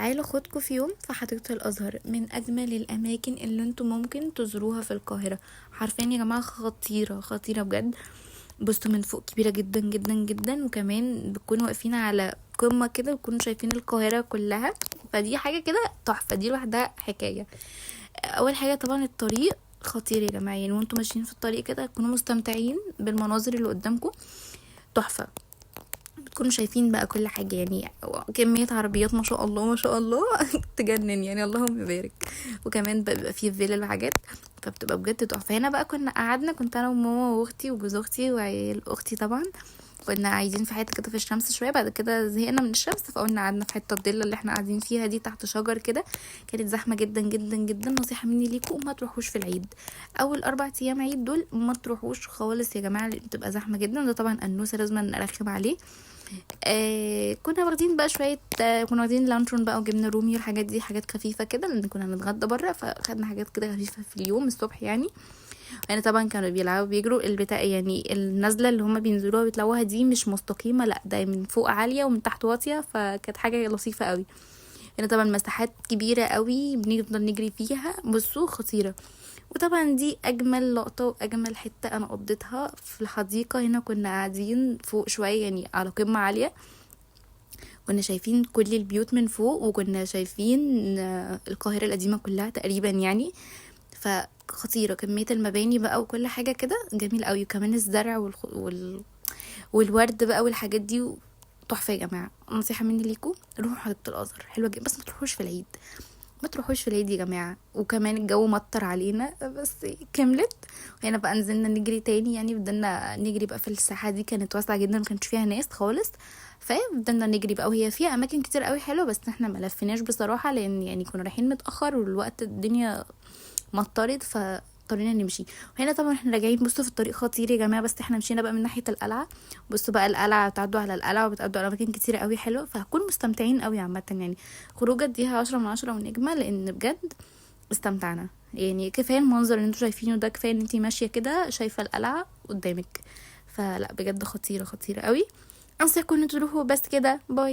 تعالوا خدكم في يوم في حديقة الازهر، من اجمل الاماكن اللي انتم ممكن تزوروها في القاهرة. حرفيا يا جماعة خطيرة خطيرة بجد. بصوا من فوق كبيرة جدا جدا جدا، وكمان بتكونوا واقفين على قمة كده وتكونوا شايفين القاهرة كلها. فدي حاجة كده تحفة، دي لوحدها حكاية. اول حاجة طبعا الطريق خطير يا جماعة، يعني وانتم ماشيين في الطريق كده تكونوا مستمتعين بالمناظر اللي قدامكم. تحفة. بتكونوا شايفين بقى كل حاجة، يعني كمية عربيات ما شاء الله ما شاء الله تجنن يعني، اللهم بارك. وكمان بيبقى فيه فيلل وحاجات، فبتبقى بجد تحفة. هنا بقى كنا قعدنا، كنت انا وماما واختي وجوز اختي وعيال اختي طبعا. كنا عايزين في حته كده في الشمس شويه، بعد كده زهقنا من الشمس فقلنا قعدنا في حته الضله اللي احنا قاعدين فيها دي تحت شجر كده. كانت زحمه جدا جدا جدا. نصيحه مني ليكم ما تروحوش في العيد. اول 4 ايام عيد دول ما تروحوش خالص يا جماعه، بتبقى زحمه جدا. ده طبعا انوسه لازم نرخم عليه. كنا واخدين بقى شويه، كنا واخدين لانشون بقى وجبنه رومي والحاجات دي، حاجات خفيفه كده لان كنا هنتغدى بره، فخدنا حاجات كده خفيفه في اليوم الصبح يعني. يعني طبعا كانوا بيلعبوا بيجروا البتاع، يعني النزله اللي هما بينزلوها بيطلعوها دي مش مستقيمه، لا ده من فوق عاليه ومن تحت واطيه، فكانت حاجه لطيفه قوي. يعني طبعا مساحات كبيره قوي بنفضل نجري فيها، بصوا خطيره. وطبعا دي اجمل لقطه واجمل حته انا قضيتها في الحديقه. هنا كنا قاعدين فوق شويه يعني على قمه عاليه، كنا شايفين كل البيوت من فوق، وكنا شايفين القاهره القديمه كلها تقريبا يعني. فخطيره كميه المباني بقى وكل حاجه كده جميل قوي، وكمان الزرع والورد بقى والحاجات دي تحفه يا جماعه. نصيحه مني ليكم روحوا حديقه الازهر، حلوه جدا، بس ما تروحوش في العيد. ما تروحوش في العيد يا جماعه. وكمان الجو مطر علينا بس كملت. وهنا بقى نزلنا نجري تاني، يعني بدنا نجري بقى في الساحه دي، كانت واسعه جدا ما كانش فيها ناس خالص. فبدنا نجري بقى، وهي فيها اماكن كتير قوي حلوه، بس احنا ما لفيناش بصراحه لان يعني كنا رايحين متاخر والوقت الدنيا مطرت فاضطرينا نمشي. وهنا طبعا احنا راجعين، بصوا في الطريق خطير يا جماعه، بس احنا مشينا بقى من ناحيه القلعه. بصوا بقى القلعه، بتعدوا على القلعه وبتعدوا على اماكن كتيره قوي حلوه، فهكون مستمتعين قوي عامه يعني. خروجه اديها 10 من 10 ونجمه، لان بجد استمتعنا. يعني كفايه المنظر اللي انتوا شايفينه ده، كفايه ان انتي ماشيه كده شايفه القلعه قدامك. فلا بجد خطيره خطيره قوي. انصحكم ان انتوا تروحوا. بس كده، باي.